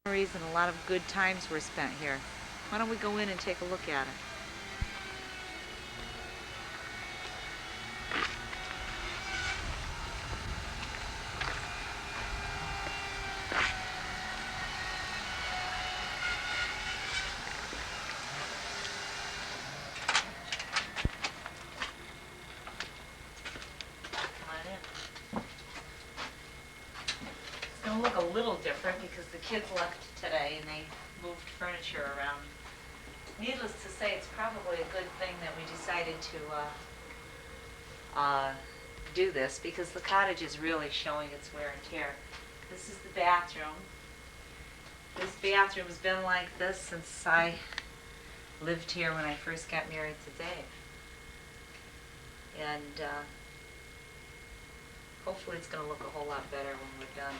Memories and a lot of good times were spent here. Why don't we go in and take a look at it? Come on in. It's going to look a little different because the kids left today and they moved furniture around. Needless to say, it's probably a good thing that we decided to do this because the cottage is really showing its wear and tear. This is the bathroom. This bathroom's been like this since I lived here when I first got married to Dave. And hopefully it's going to look a whole lot better when we're done.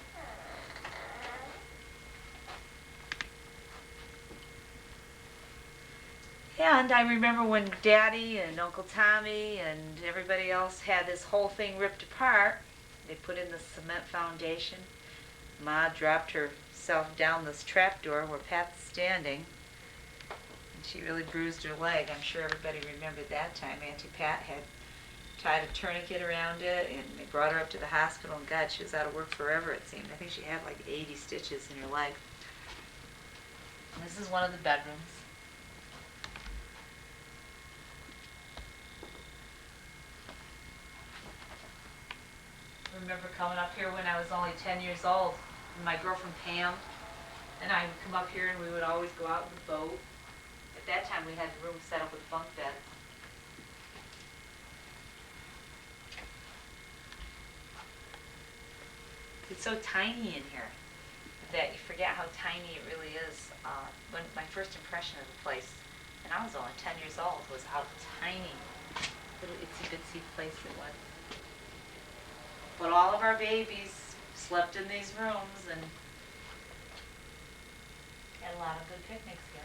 And I remember when Daddy and Uncle Tommy and everybody else had this whole thing ripped apart. They put in the cement foundation. Ma dropped herself down this trapdoor where Pat's standing. And she really bruised her leg. I'm sure everybody remembered that time. Auntie Pat had tied a tourniquet around it, and they brought her up to the hospital, and God, she was out of work forever, it seemed. I think she had like 80 stitches in her leg. And this is one of the bedrooms. I remember coming up here when I was only 10 years old. And my girlfriend Pam and I would come up here and we would always go out with the boat. At that time we had the room set up with bunk beds. It's so tiny in here that you forget how tiny it really is. When my first impression of the place, and I was only 10 years old, was how tiny, little itsy bitsy place it was. But all of our babies slept in these rooms and had a lot of good picnics here.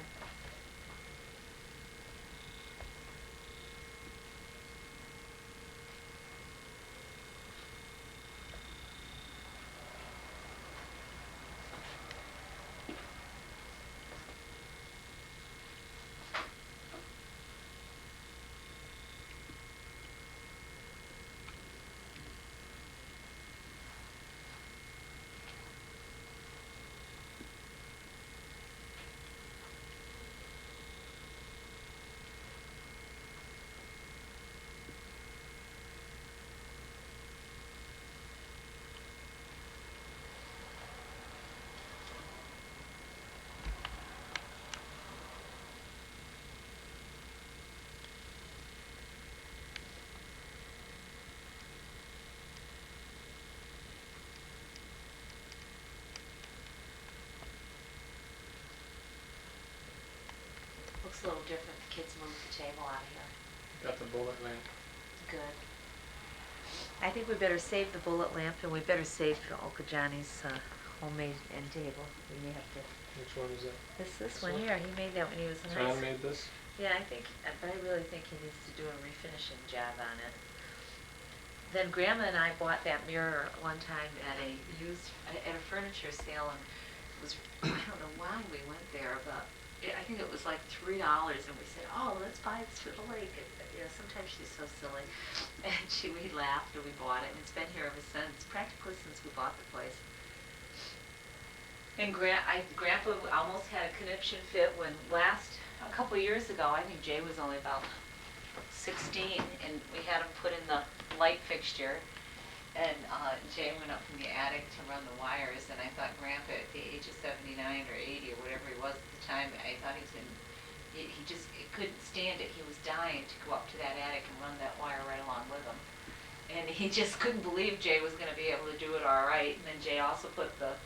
Looks a little different. The kids moved the table out of here. Got the bullet lamp. Good. I think we better save the bullet lamp and we better save Uncle Johnny's homemade end table. We may have to. Which one is that? This one here. He made that when he was in high John school. made this? Yeah, but I really think he needs to do a refinishing job on it. Then Grandma and I bought that mirror one time at a furniture sale, and it was, I don't know why we went there, but I think it was like $3, and we said, oh, let's buy this for the lake. And, sometimes she's so silly. And we laughed and we bought it, and it's been here ever since, practically since we bought the place. And Grandpa almost had a conniption fit when a couple of years ago, I think Jay was only about 16, and we had him put in the light fixture, and Jay went up from the attic to run the wires, and I thought Grandpa, at the age of 79 or 80 or whatever he was at the time, I thought he couldn't stand it. He was dying to go up to that attic and run that wire right along with him. And he just couldn't believe Jay was going to be able to do it all right. And then Jay also put the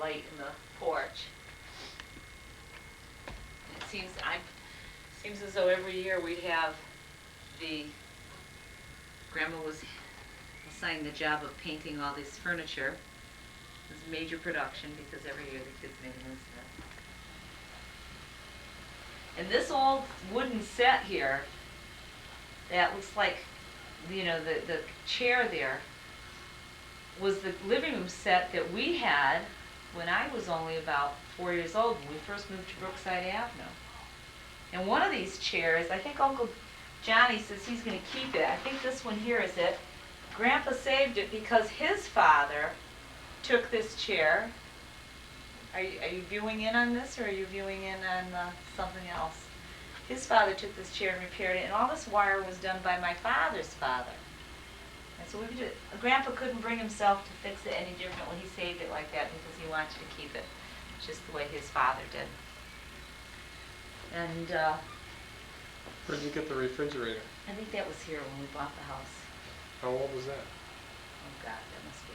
light in the porch. It seems as though every year we'd have Grandma was assigned the job of painting all this furniture. It was a major production because every year the kids made a mess of it. And this old wooden set here, that looks like, the chair there, was the living room set that we had when I was only about 4 years old when we first moved to Brookside Avenue. And one of these chairs, I think Uncle Johnny says he's going to keep it. I think this one here is it. Grandpa saved it because his father took this chair. Are you viewing in on this, or are you viewing in on something else? His father took this chair and repaired it, and all this wire was done by my father's father. And so Grandpa couldn't bring himself to fix it any differently. He saved it like that because he wanted to keep it just the way his father did. And Where'd you get the refrigerator? I think that was here when we bought the house. How old was that? Oh God, that must be.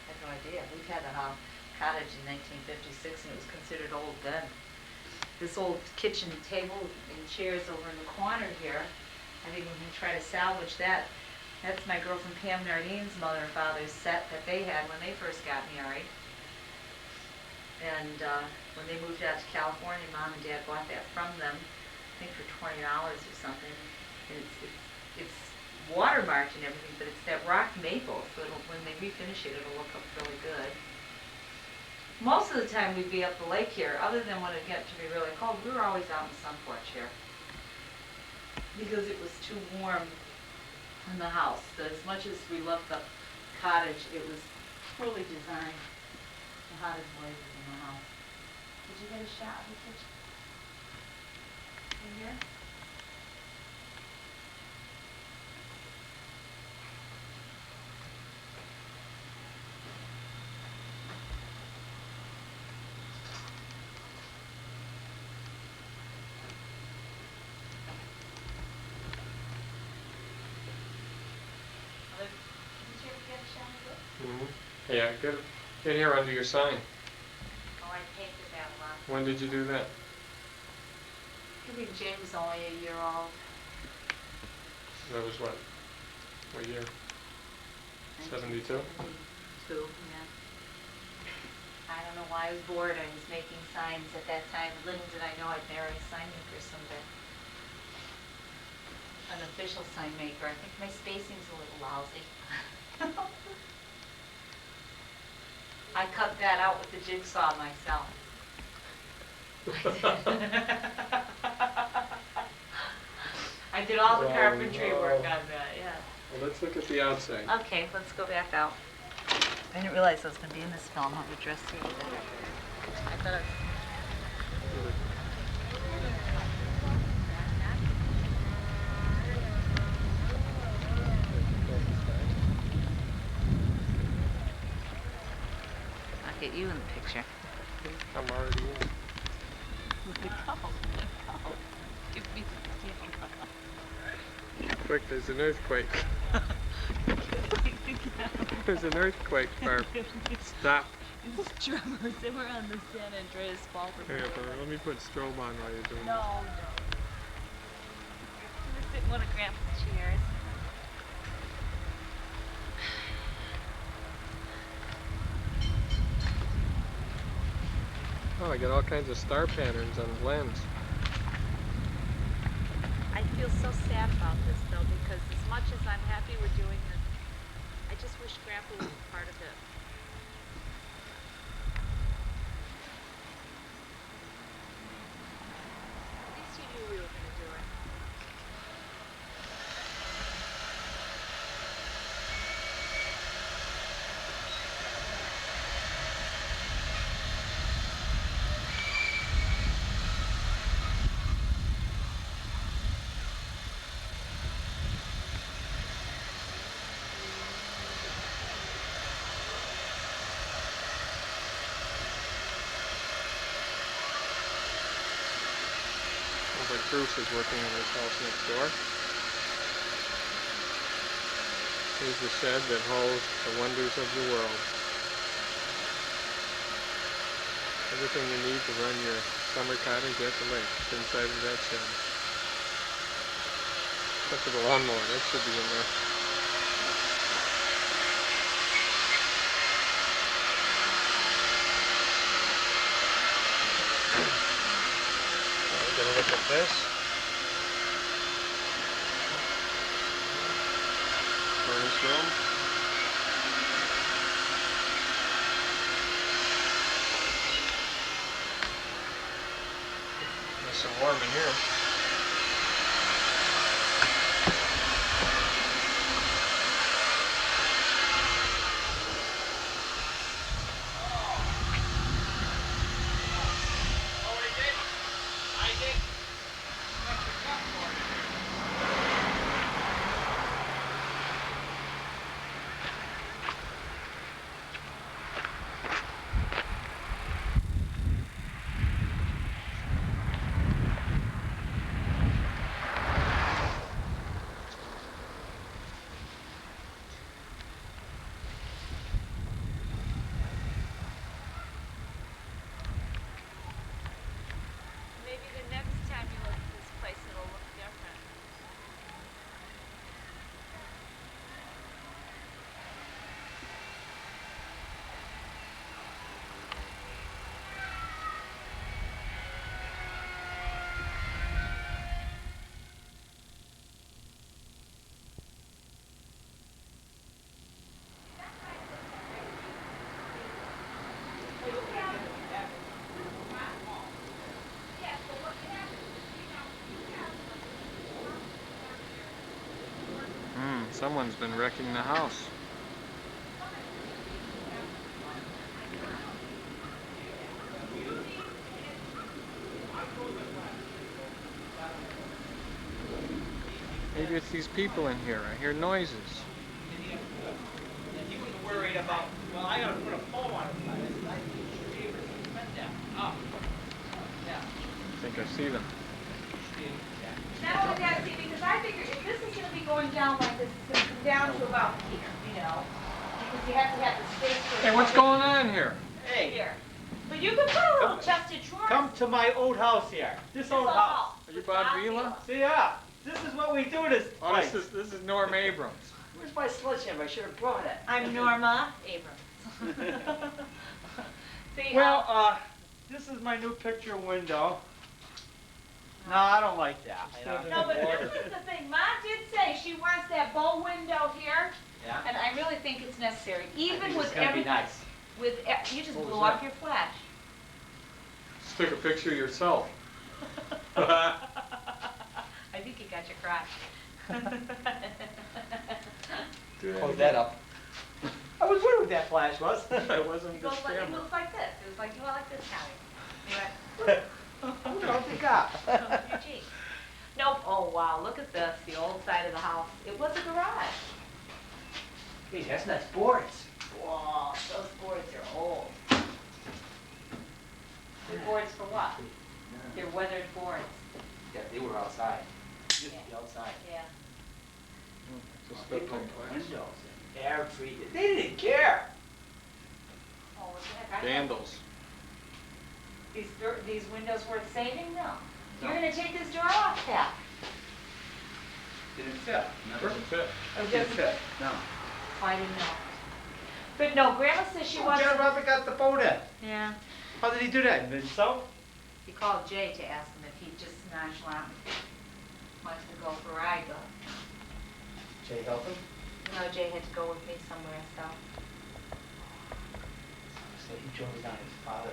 I have no idea. We've had a cottage in 1956 and it was considered old then. This old kitchen table and chairs over in the corner here, I think we can try to salvage that. That's my girlfriend Pam Nardine's mother and father's set that they had when they first got married. And when they moved out to California, Mom and Dad bought that from them, I think for $20 or something. And it's watermarked and everything, but it's that rock maple, so when they refinish it, it'll look up really good. Most of the time we'd be up the lake here, other than when it got to be really cold. We were always out in the sun porch here because it was too warm in the house. As much as we loved the cottage, it was poorly designed. The hottest blazes in the house. Did you get a shot of the kitchen? In here? Did you ever get a shot of it? Yeah, get here under your sign. Oh, I painted that one. When did you do that? I think James was only a year old. That was what? What year? 72? 72, yeah. I don't know why I was bored. I was making signs at that time. Little did I know I'd marry a sign maker someday. An official sign maker. I think my spacing's a little lousy. I cut that out with the jigsaw myself. I did all the carpentry work on that, yeah. Well, let's look at the outside. Okay, let's go back out. I didn't realize I was going to be in this film. How we dress here today. I thought it was... I'll get you in the picture. I'm already in. Give me Quick, there's an earthquake. There's an earthquake, Barb. Stop. These drummers, they were on the San Andreas Fault. Here, let me put strobe on while you're doing No, no. We're sitting in one of Grandpa's chairs. Oh, I got all kinds of star patterns on the lens. I feel so sad about this, though, because as much as I'm happy we're doing this, I just wish Grandpa was a part of it. At least you knew we were going to do it. But Bruce is working on his house next door. Here's the shed that holds the wonders of the world. Everything you need to run your summer cottage at the lake is inside of that shed. Except for the lawnmower, that should be in there. Gonna look at this. Furnace room. warm in here. Maybe the next time you look at this place, it'll look different. Someone's been wrecking the house. Maybe it's these people in here. I hear noises. He was worried about, well, I gotta put a pole on it. I should be able to prevent that. Oh. Yeah. I think I see them. Not only that, see, because I figure if this is going to be going down like this, it's going to come down to about here, you know, because you have to have the space for. Hey, what's going on here? Hey, Here. But you can put a little chest of drawers. come to my old house here. This old house. Are you Bob Vila? See, yeah. This is what we do to this Oh, place. this is Norm Abrams. Where's my sledgehammer? I should have brought it. I'm Norma Abrams. See, Well, this is my new picture window. No, I don't like that. no, but this is the thing. Mom did say she wants that bow window here, Yeah. and I really think it's necessary, I even think with it's gonna be everything. nice. You just What was blew that? up your flash. Just took a picture of yourself. I think you got your crotch. Close that up. I was wondering what that flash was. It wasn't It this goes like, it camera. goes like this. It was like, you want like this, Callie. You went, Who don't think up? your cheek. Nope. Oh, wow. Look at this. The old side of the house. It was a garage. Hey, that's nice boards. Whoa, those boards are old. They're boards for what? They're weathered boards. Yeah, they were outside. Used to Yeah. be outside. Yeah. Just They flipped put in place. windows in. Air treated. They didn't care. Oh, what the heck? Vandals. These windows worth saving? No. You're gonna take this door off, Pat. Didn't fit. Never Doesn't fit. didn't fit. No. I didn't know. But no, Grandma says she wants. John Robert got the boat in. Yeah. How did he do that? So? He called Jay to ask him if he just nonchalant wants to go for a ride, but Jay help him? no, Jay had to go with me somewhere, so. So he drove it down his father.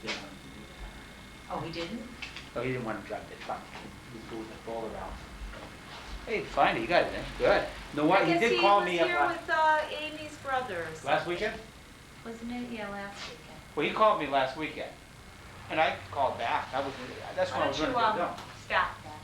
Didn't want him to do Oh, he didn't? that. So he didn't want to drive the truck. He was moving the boat around. Hey, fine, you got it in. Good. You know what? He did call me I up guess he was here with Amy's brothers. last weekend. Wasn't it? Yeah, last weekend. Well, he called me last weekend. And I called back. That's when I Why was don't going you, to get done. stop that?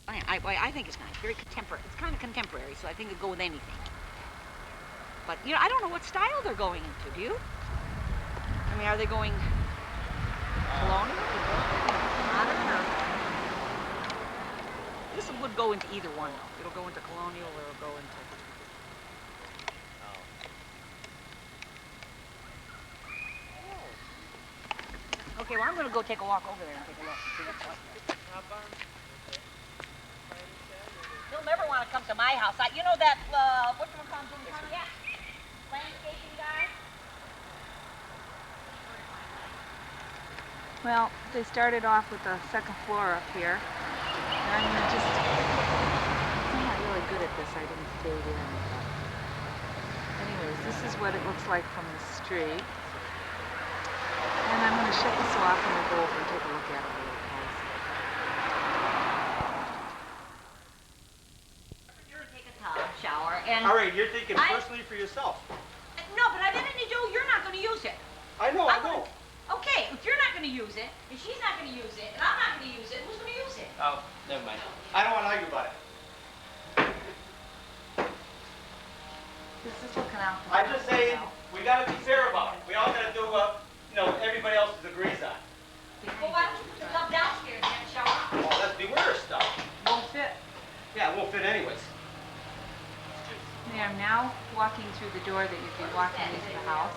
I think it's nice, very contemporary. It's kind of contemporary, so I think it'd go with anything. But, you know, I don't know what style they're going into, do you? I mean, are they going Colonial? Modern or? This would go into either one though. It'll go into colonial or it'll go into. Okay, well I'm gonna go take a walk over there and take a look and see what's up there. He'll never want to come to my house. You know that what you call him? Yeah. Landscaping guy? Well, they started off with the second floor up here. And I'm gonna just, I'm not really good at this, I didn't fade in. Anyways, this is what it looks like from the street. And I'm gonna shut this off and we'll go over and take a look at it a little closer. You're take a tub, shower, and... All right, you're thinking I- personally for yourself. No, but I didn't need you. You're not gonna use it. I know, I know. Okay, if you're not gonna use it, and she's not gonna use it, and I'm not gonna use it, who's gonna use it? Oh, never mind. I don't want to argue about it. This is looking out. the I'm just window saying, now. we gotta be fair about it. We all gotta do what, everybody else agrees on. Well, why don't you put the tub downstairs and have a shower? Oh, let's be worse stuff. Won't fit. Yeah, it won't fit anyways. We are now walking through the door that you'd be walking into the house.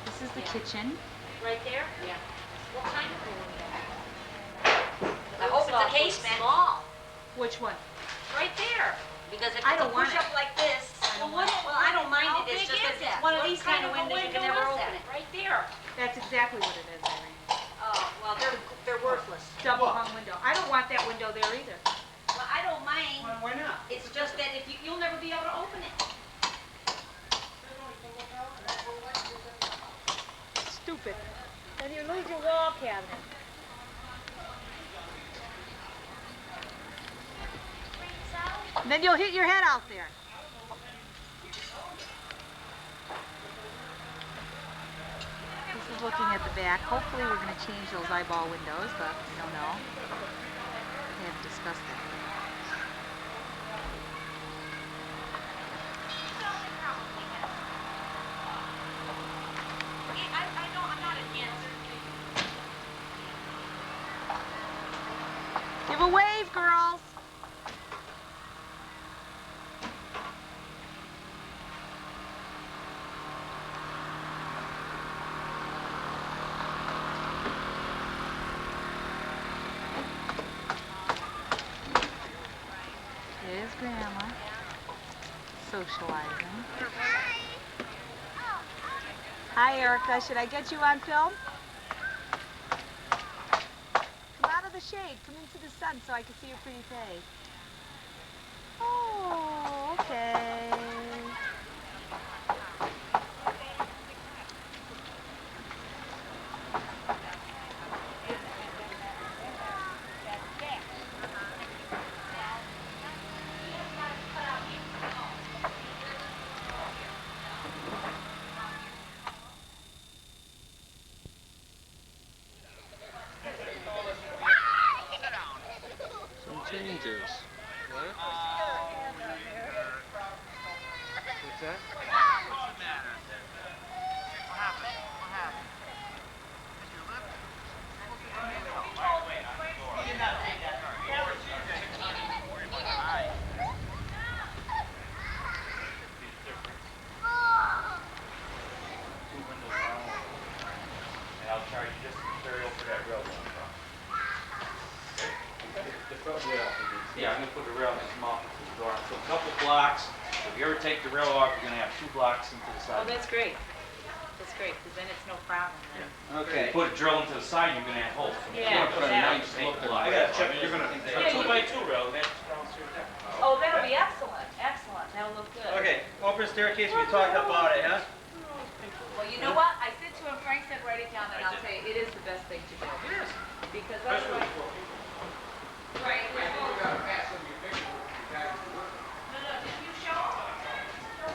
This is the kitchen. Right there? Yeah. What kind of room? I hope it's a casement. Small. Which one? Right there. Because if I it's a don't want push up like this, don't well, want I don't mind how it. It's big just is that it's it? one of What these kind kind of of windows you can window never is open that? it. Right there. That's exactly what it is, Irene. Oh, well, they're worthless. Double hung window. I don't want that window there either. Well, I don't mind. Why not? It's just that if you'll never be able to open it. Stupid. Then you lose your wall cabinet. And then you'll hit your head out there. This is looking at the back. Hopefully we're going to change those eyeball windows, but we don't know. We haven't discussed that. I know I'm not against it. Give a wave, girls. There's Grandma socializing. Hi, Erica. Should I get you on film? Come out of the shade. Come into the sun so I can see your pretty face. Oh, okay. Some changes. What? What's that? And I'll charge you just material for that rail going across. The front rail. Yeah, I'm gonna put the rail next month to the door. So a couple blocks. If you ever take the rail off, you're gonna have 2 blocks into the Oh, side. that's great. That's great, because then it's no problem. Then. Okay. Put a drill into the side, you're gonna have holes. Yeah, You're gonna put a yeah. nice look block. I gotta check, you're gonna, Yeah, you- 2x2 rail, that's downstairs there. Oh, that'll be excellent, excellent. That'll look good. Okay, open staircase, we talked about it, huh? Well, you know what? I said to him, Frank said, write it down, and I'll say, it is the best thing to do. Yes. Because Especially otherwise... for Right. No, did you show him?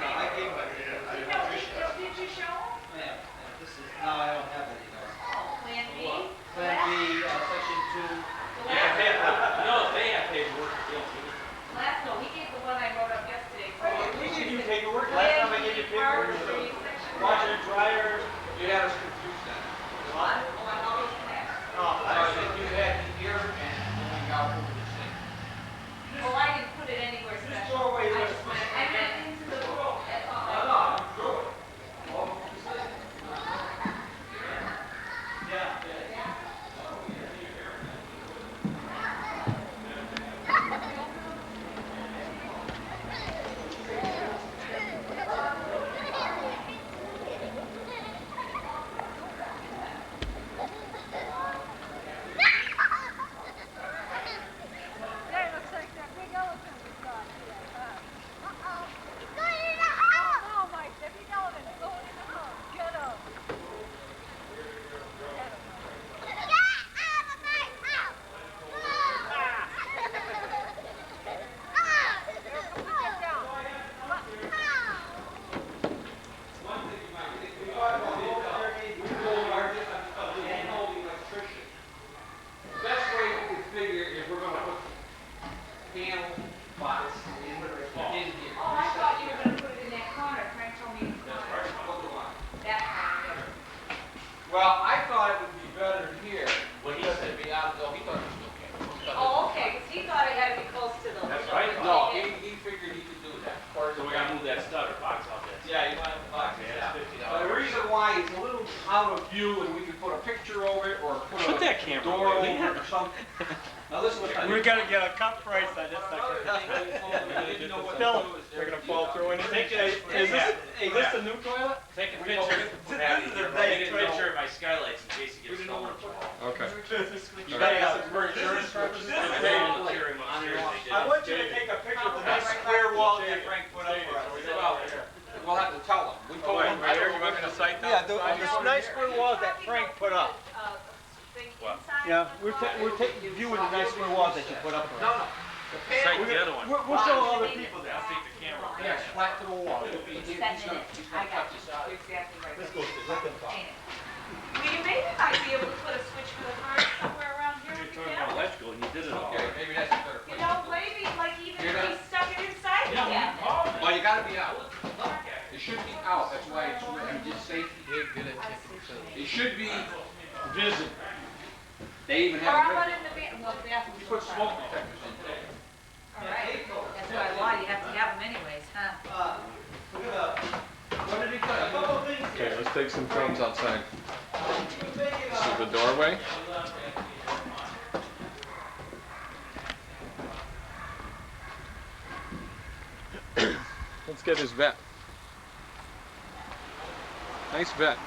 No, I gave my. Did you show him? Yeah, this is, no, I don't have any. Oh, Plan B? Plan B, section 2. No, they have paperwork. No, he gave the one I wrote up yesterday. We should do paperwork. Last time I gave you paperwork, top over the sink. Well, I didn't put it anywhere This special. doorway I was- just went, I went into the room. That's all I No, I'm through it. Yeah. Yeah, it looks like that big elephant we saw here. Uh-oh. He's going in the house! Oh, no, Mike, the big elephant's going in the house. Get him. Get him. Get out of my house! Get down. The best way we can figure is we're gonna put panel box in here. Oh, I thought you were gonna put it in that corner. Frank told me. What do you want? That corner. Well, I thought it would be better here. What he said, be out, no, he thought it was okay. Oh, okay, 'cause he thought it had to be close to the. That's right. No, he figured he could do that. So we gotta move that stutter box out there. Yeah, you want the box, Okay, yeah. that's $50. The reason why it's a little out of view and we can put a picture over it or put that a camera door away. over it or something. Now listen, what I We gotta get a cut price on this Another sucker. thing we didn't know what to Phil, do is They're gonna there's fall the, through anything? Is this a new toilet? Take a We know picture. it. This is a Take nice a picture of my skylights in case it We gets didn't know stolen. where to put it. Okay. You gotta have it for insurance purposes. This is I a- made a cheering upstairs, they did. I want you to take a picture of the nice square wall that Frank put up for us. Well, we'll have to tell them. We told them. Right here, you want me to cite Yeah, that? the nice square walls that Frank put up. What? Yeah, we're taking viewing the nice square walls that you put up for No, us. no. The Cite panel, the other one. We'll show other people that. I'll take the camera. yes, flat to the wall. He's Send gonna it. cut I got this you. out. You're exactly right. Let's go to Lincoln Park. Paint it. Well, you maybe might be able to put a switch for the car somewhere around here. You're if you talking can. about electrical and you did it all. Okay, maybe that's a better You place. know, maybe like even You're if we not- stuck it inside the cabinet. Well, you gotta be out. It should be out, that's why it's, I just safety, they did it. It should be visible. They even Or how have, about in the well, the bathroom. you put smoke detectors in there. All right. That's by law, you have to have them anyways, huh? Look at What did he put? a couple of things Okay, here. let's take some films outside. We're taking, This is the doorway. Let's get his vet. Nice vet.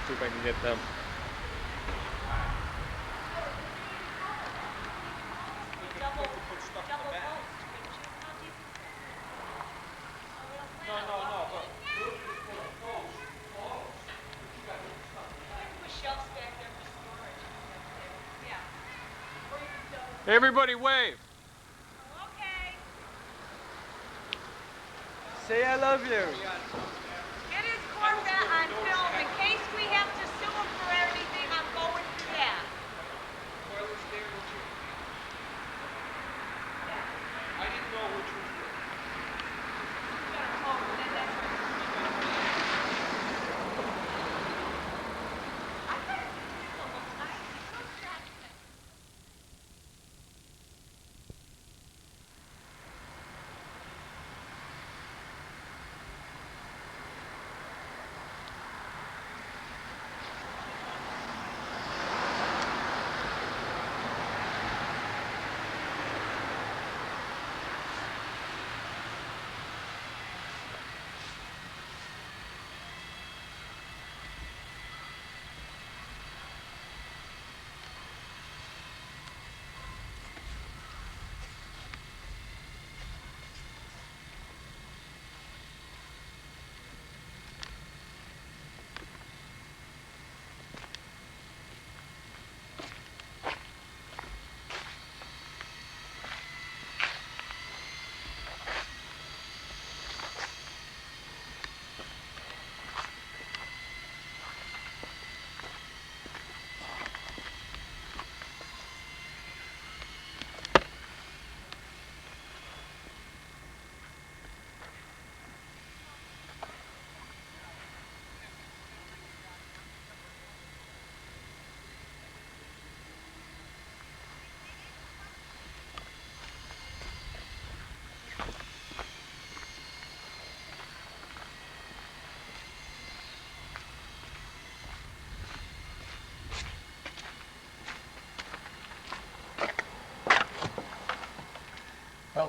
See if I can get them. Everybody wave. Say I love you. Get his Corvette on film in case we have to sue him for anything. I'm going through that. I didn't know which was.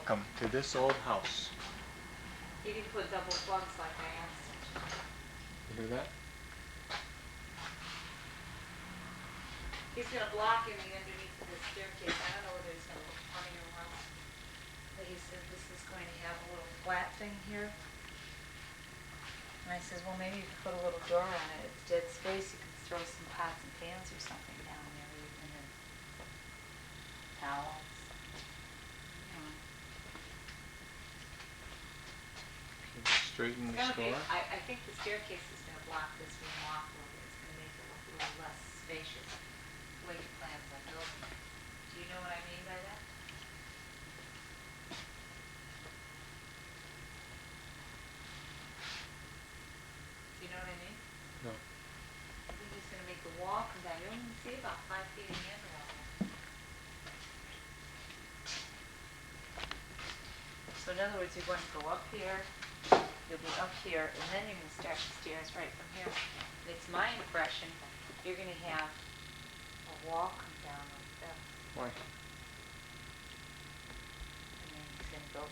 Welcome to this old house. He didn't put double plugs like I asked him to. You hear that? He's gonna block him underneath the staircase. I don't know whether he's gonna look funny or what. But he said this is going to have a little flat thing here. And I says, well, maybe you could put a little door on it. It's dead space. You can throw some pots and pans or something down there even, and towels. You know. Straighten It's the gonna be, store. I think the staircase is gonna block this room off a little bit. It's gonna make it look a little less spacious, the way he plans on building it. Do you know what I mean by that? Do you know what I mean? No. I think he's gonna make the wall come down. You only see about 5 feet in handrail there. So in other words, you're going to go up here, you'll be up here, and then you're gonna start the stairs right from here. And it's my impression you're gonna have a wall come down like this. Why? And then he's gonna go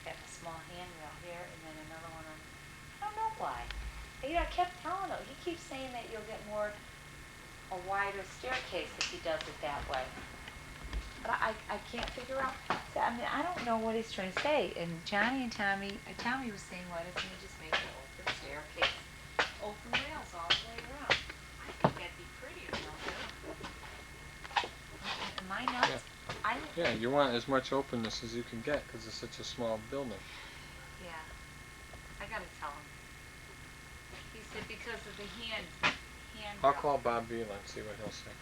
have a small handrail here, and then another one on. I don't know why. You know, I kept telling him. He keeps saying that you'll get a wider staircase if he does it that way. But I can't figure out. I mean, I don't know what he's trying to say. And Johnny and Tommy was saying, why doesn't he just make an open staircase, open rails all the way around? I think that'd be prettier, don't you? Am I nuts? Yeah, you want as much openness as you can get because it's such a small building. Yeah, I gotta tell him. He said because of the hand. I'll call Bob Vila and see what he'll say.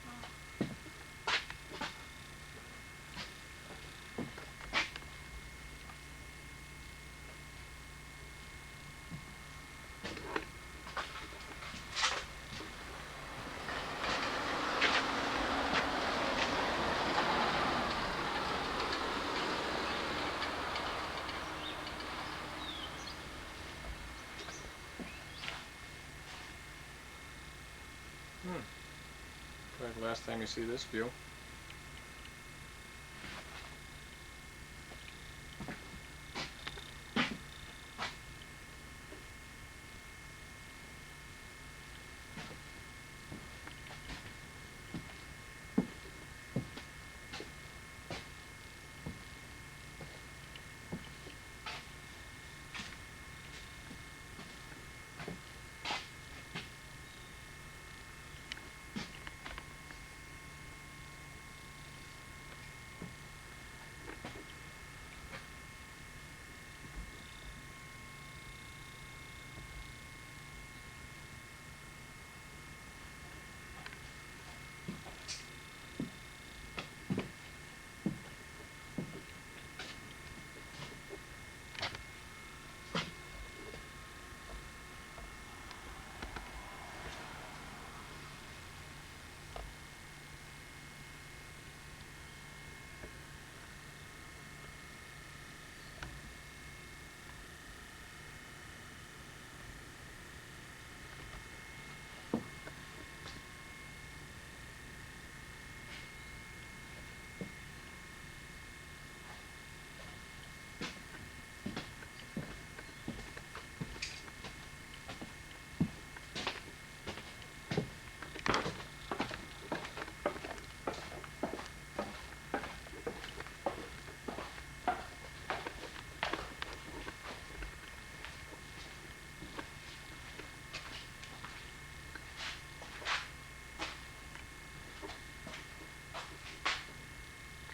Like last time you see this view.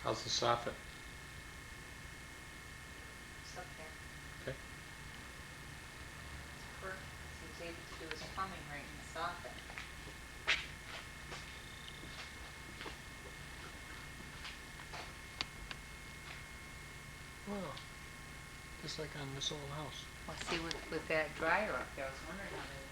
How's the soffit? It's up there. Okay. It's perfect. He's able to do his plumbing right in the soffit. Wow. Just like on this old house. Well, see, with that dryer up there, I was wondering how they would.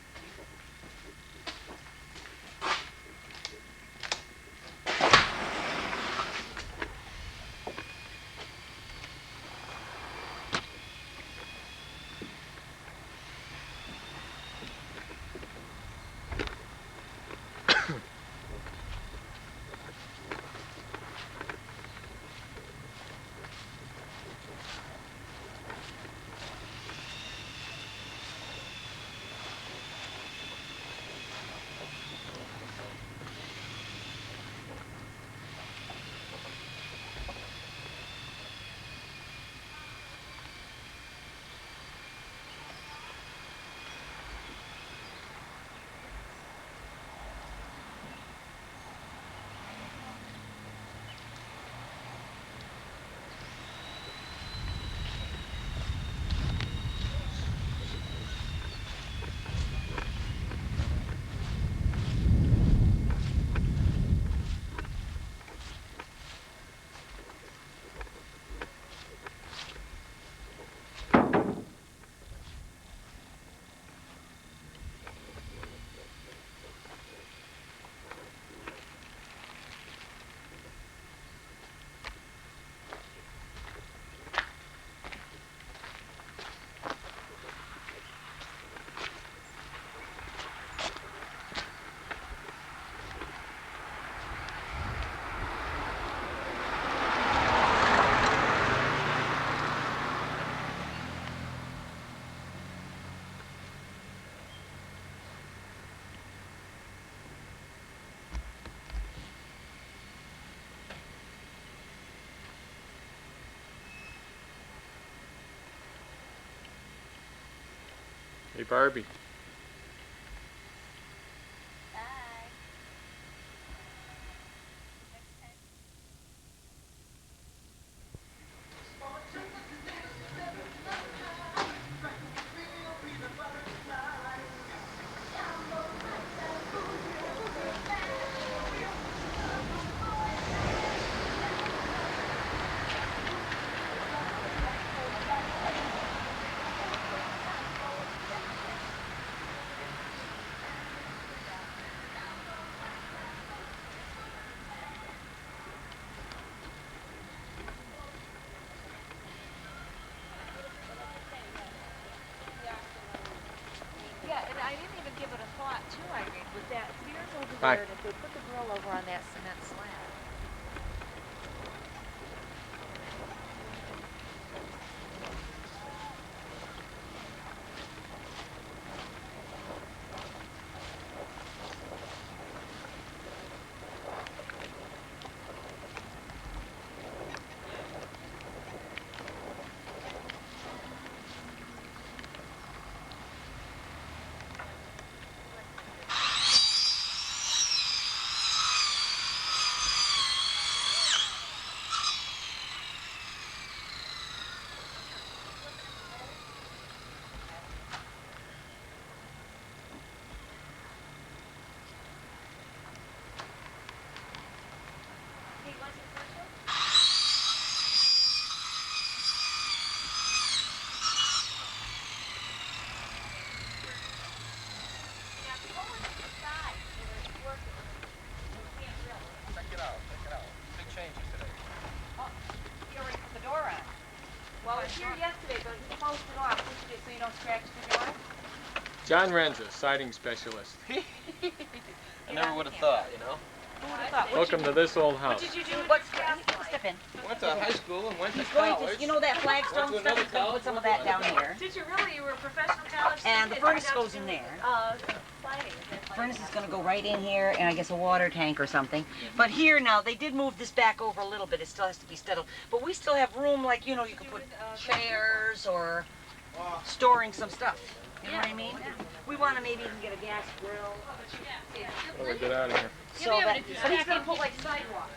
Hey, Barbie. Bye. Yeah, and I didn't even give it a thought too, Irene, with that stairs over Bye. there, and if they put the grill over on that cement slab. Check it out, check it out. Big changes today. You already put the door on. Well, it was here yesterday, but he closed it off, pushed it so you don't scratch the door. John Renza, siding specialist. I never would have thought, you know. Who would have thought? Welcome to this old house. Did you do? What's step in? Went to high school and went to He's going college. to, you know that flagstone Went to stuff, another he's gonna college, put some of went that to down another here. Did you really? You were a professional college And the student? furnace Did you goes in there. Sliding. Furnace is gonna go right in here, and I guess a water tank or something. But here now, they did move this back over a little bit, it still has to be settled. But we still have room, like, you know, you can put chairs or storing some stuff. You know what I mean? We wanna maybe even get a gas grill. How do we get out of here? So that, but he's gonna put like sidewalk.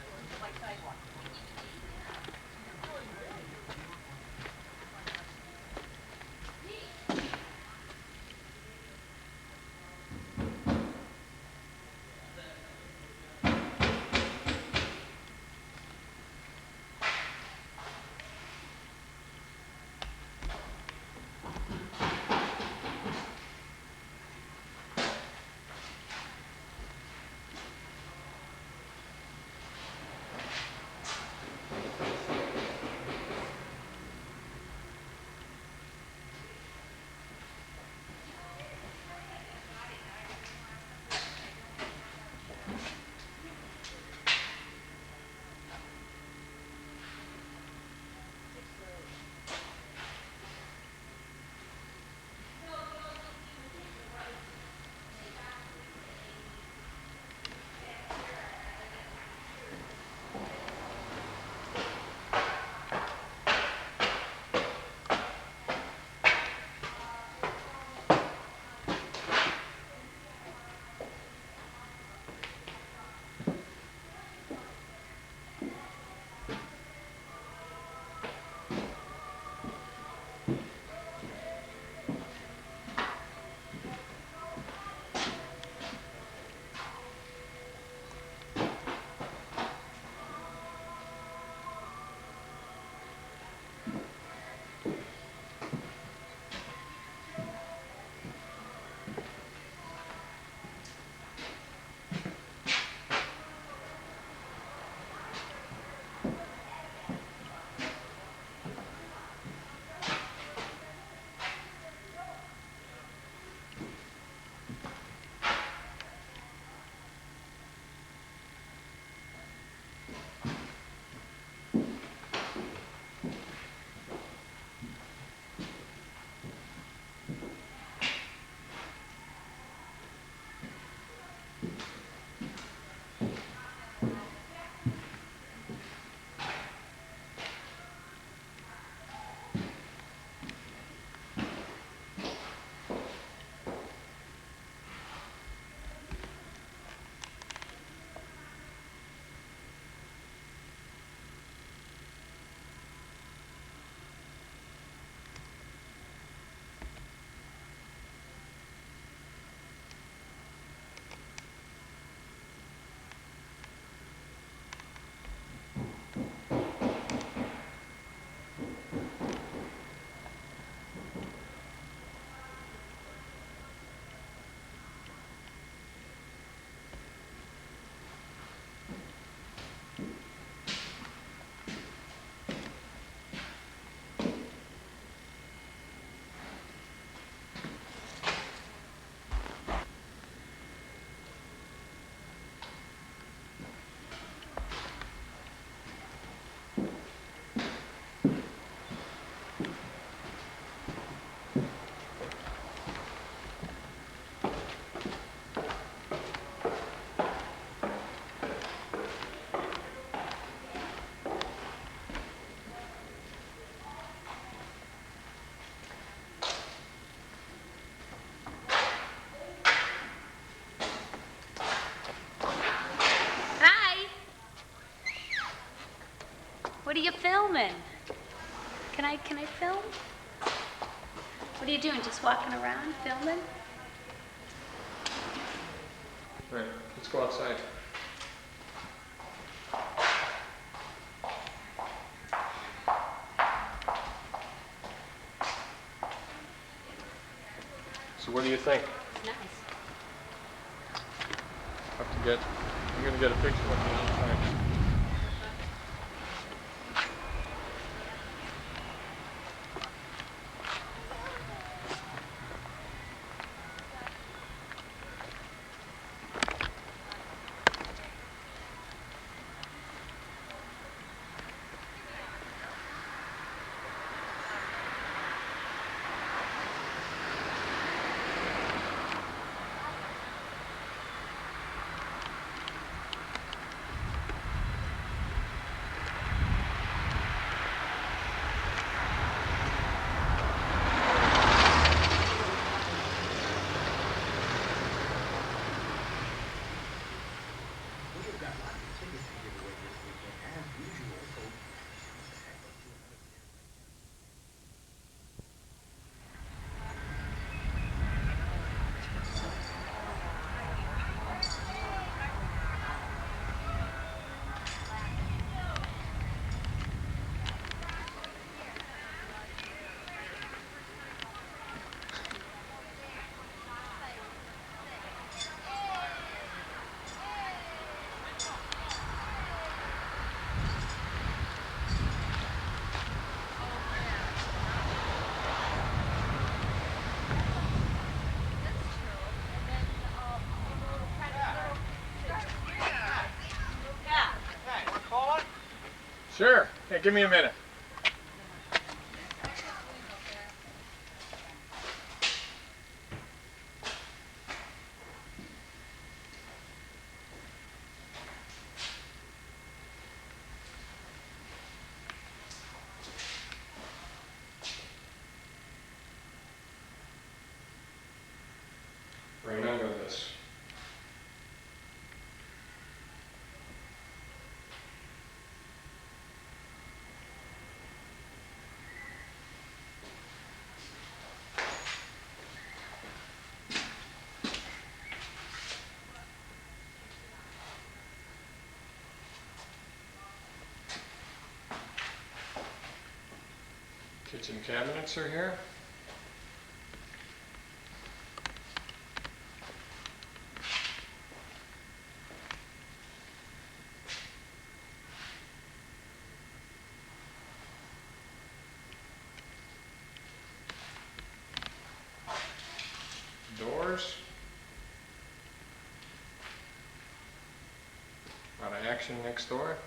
What are you filming? Can I film? What are you doing? Just walking around filming? All right, let's go outside. So what do you think? Nice. I'm gonna get a picture of the outside. Sure. Hey, give me a minute. Remember this. Kitchen cabinets are here. Doors. A lot of action next door.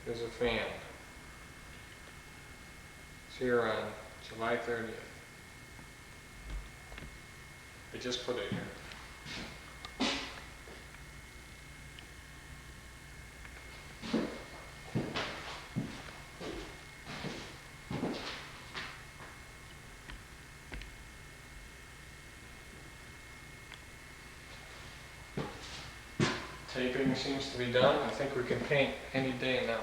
There's a fan. It's here on July 30th. I just put it here. Taping seems to be done. I think we can paint any day now.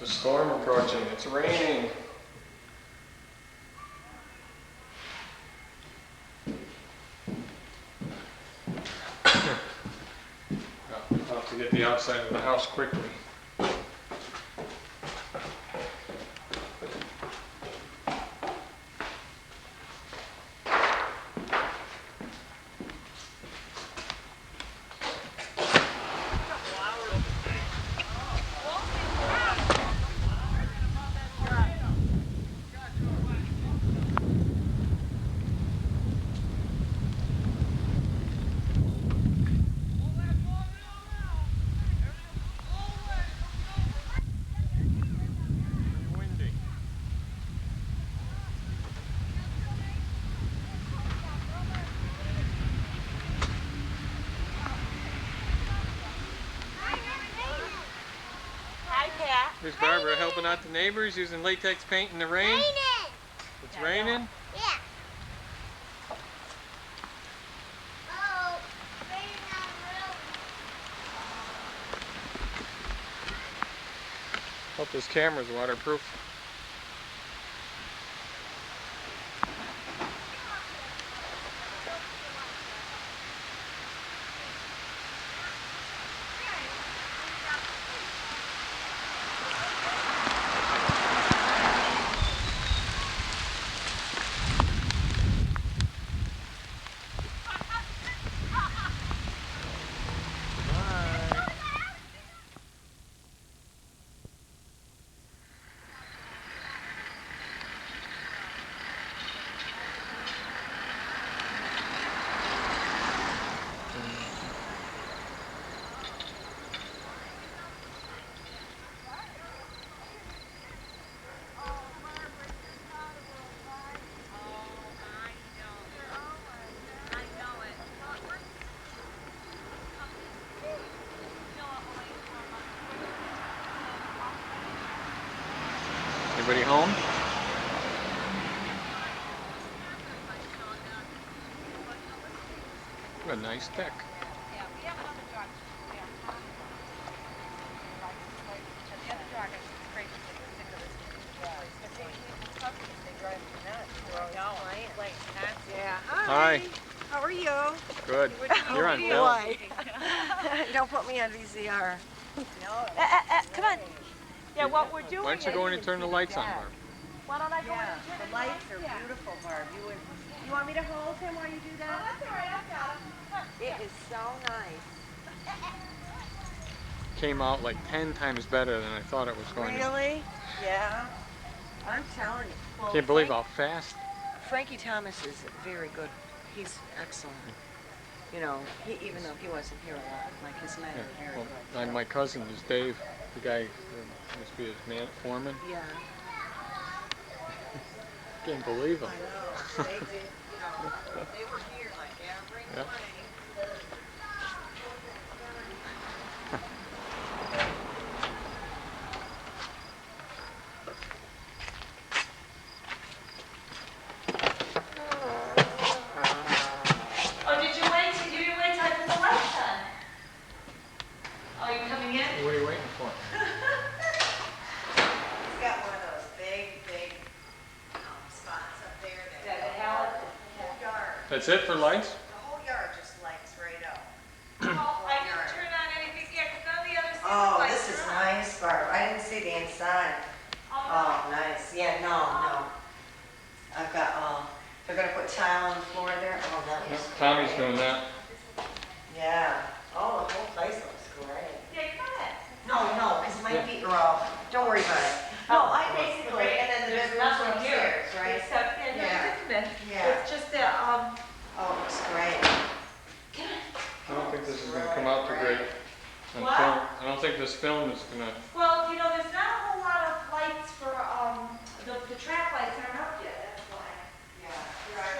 It's a storm approaching. It's raining. I'll have to get the outside of the house quickly. that. Here's Barbara helping out the neighbors using latex paint in the rain. Raining. It's raining. Yeah. Oh, raining on the road. Hope this camera's waterproof. Anybody home? What a nice deck. Yeah. Hi. How are you? Good. You're on film. Why? Don't put me on VCR. Come on. Yeah, what we're doing Why don't you go in and turn the lights on, Barb? Why don't I go in and turn the lights are beautiful, Barb. You want me to hold him while you do that? Oh, that's all right. I've got him. It is so nice. Came out like 10 times better than I thought it was going to. Really? Yeah. I'm telling you. Well, Can't believe how fast. Frankie Thomas is very good. He's excellent. You know, even though he wasn't here a lot, like his men are very good. My cousin is Dave, the guy who used to be his foreman. Yeah. Can't believe him. I know. They did, you know, they were here like every Yeah. morning. Oh, did you wait? You didn't wait till I put the lights on. Oh, you coming in? What are you waiting for? He's got one of those big spots up there. Yeah, the halibut. The whole yard. That's it for lights? The whole yard just lights right up. Oh, I didn't turn on anything yet, because none of the other Oh, lights this is are on. nice, Barb. I didn't see the inside. Oh, nice. Yeah, no. I've got, they're gonna put tile on the floor there. Oh, that was Tommy's great. doing that. Yeah. Oh, the whole place looks great. Yeah, come on. No, because my feet are all, don't worry about it. No, I basically, and then the There's bedrooms nothing are here, upstairs, right? except, yeah, no, Yeah. it's been, Yeah. it's just that, Oh, it looks great. I don't think this is going to come out too great on What? film. I don't think this film is going to... well, you know, there's not a whole lot of lights for, the track lights aren't up yet, that's why. Yeah. Right.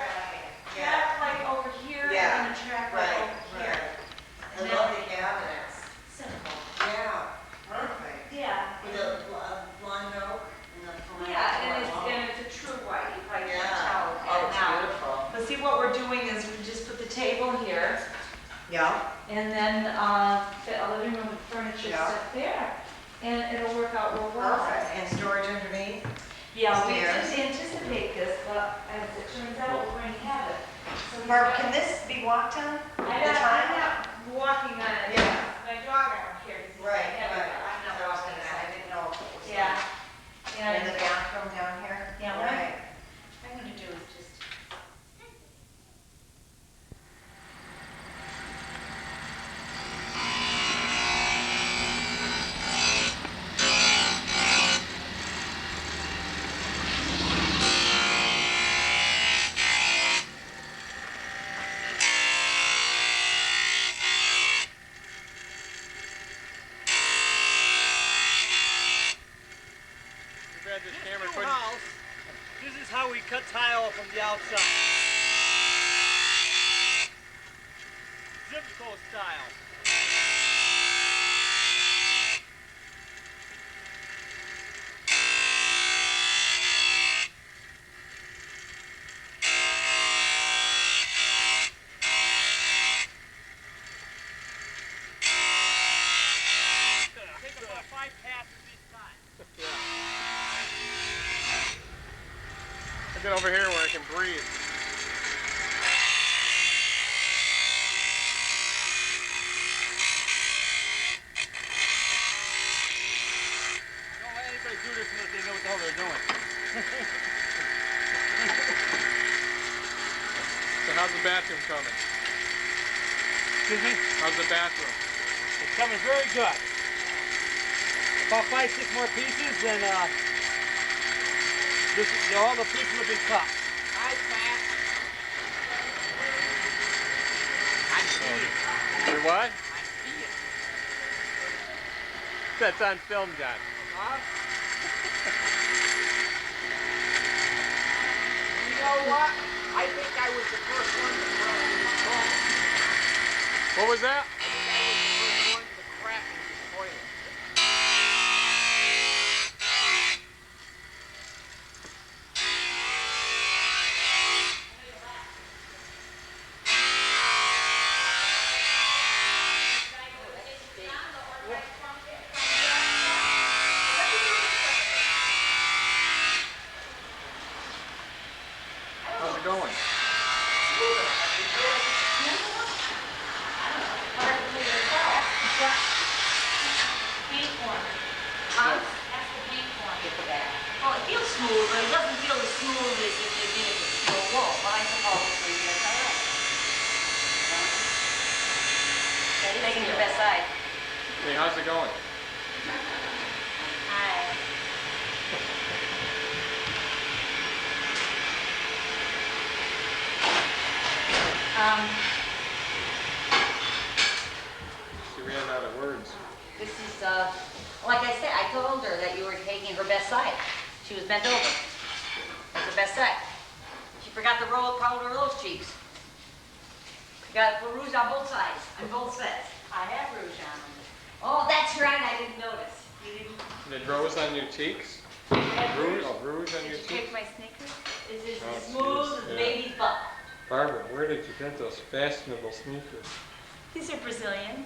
Track light over here Yeah. and a track light Right, over here. right. And I love the cabinets. Simple. Yeah, perfect. Yeah. With a blonde oak and the front. Yeah, and it's a true white, you probably can't Yeah. tell Oh, it it's now. beautiful. But see, what we're doing is we just put the table here, Yeah. and then, the living room with furniture Yeah. stuff there. And it'll work out real well. Perfect. And storage underneath? Yeah, we Stairs. didn't anticipate this, but as it turns out, we're going to have it. So we've Barb, got- can this be walked on? I'm The not time? walking on it. Yeah. My dog, I don't care. 'Cause he's Right, heavy, right. but I'm not So I was walking gonna say, on I it. didn't know if it was. Yeah. In the And bathroom down here? Yeah, Right. what I'm going to do is just. Too bad this camera New couldn't... house, this is how we cut tile from the outside. Zipco style. Get over here where I can breathe. Don't let anybody do this unless they know what the hell they're doing. So how's the bathroom coming? Excuse me? How's the bathroom? It's coming very good. About 5-6 more pieces, and all the pieces will be cut. Hi, Pat. I'm peeing. You're what? I'm peeing. That's on film, John. Huh? You know what? I think I was the first one to crap in the toilet. What was that? I think I was the first one to crap in the toilet. How's it going? Paint corner. That's the paint corner. Well, it feels smooth, but it doesn't feel as smooth as if you did it with steel wool. But I suppose that's all right. Yeah, taking your best side. Hey, how's it going? Hi. She ran out of words. This is, like I said, I told her that you were taking her best side. She was bent over. That's the best side. She forgot to powder those cheeks. You got to put rouge on both sides, on both sets. I have rouge on them. Oh, that's right, I didn't notice. You didn't. The rose on your cheeks? Rouge? Oh, rouge on your Did you pick cheeks? my sneakers? This is Oh, as smooth as yeah. a baby's butt. Barbara, where did you get those fashionable sneakers? These are Brazilian.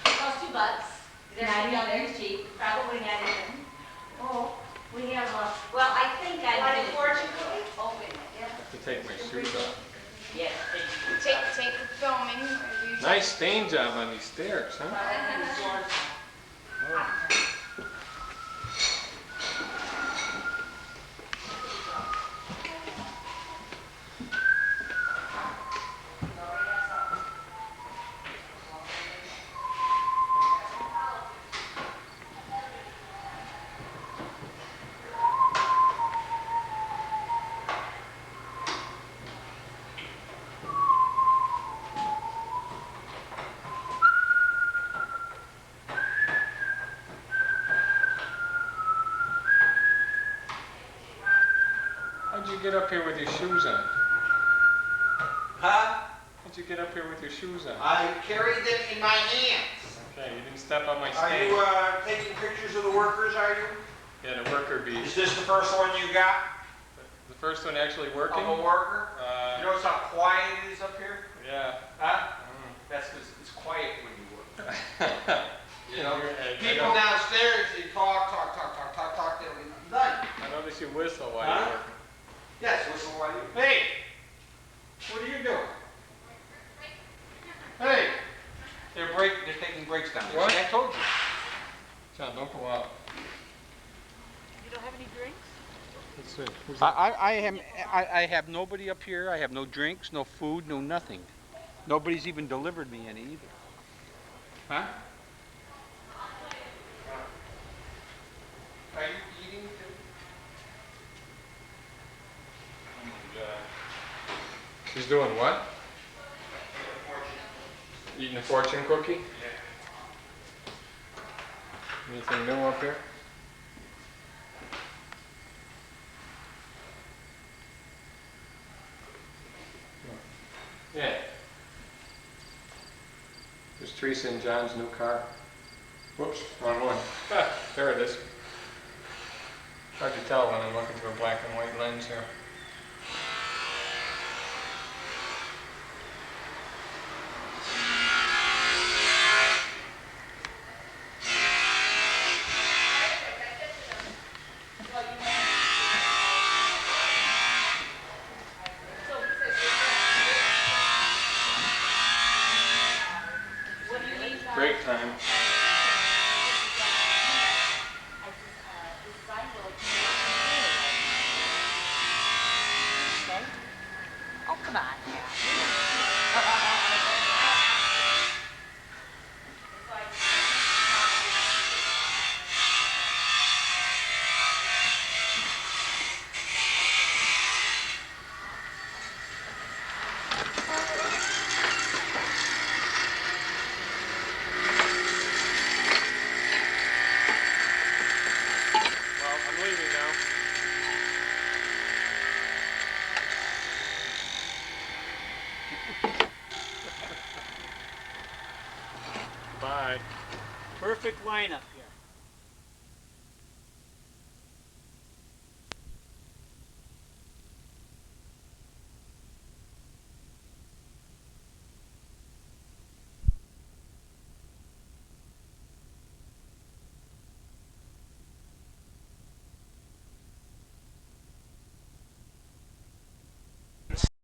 Cost $2. They're Not down there even. cheap. Probably not even. Oh, We have a, well, I think I like did. fortune cookie? Open it, yeah. To take my shoes off. Yes. Take the filming. Nice stain job on these stairs, huh? How'd you get up here with your shoes on? Huh? How'd you get up here with your shoes on? I carried them in my hands. Okay, you didn't step on my Are stain. you taking pictures of the workers, are you? Yeah, the worker bee. Is this the first one you got The first one actually working? of a worker? You Uh, notice how quiet it is up here? yeah. Huh? That's because it's quiet when you work. You know, I people know- downstairs, they talk, they'll be done. I noticed you whistle while Huh? you're working. Yes, whistle while you. Hey! What are you doing? Hey! They're taking breaks down there. What? See, I told you. John, don't go out. You don't have any drinks? Let's see. Who's that? I have nobody up here. I have no drinks, no food, no nothing. Nobody's even delivered me any either. Huh? Are you eating too? She's doing what? Eating a fortune cookie? Anything new up here? Yeah. There's Teresa and John's new car. Whoops, wrong one. Ah, there it is. Hard to tell when I'm looking through a black and white lens here. Perfect lineup.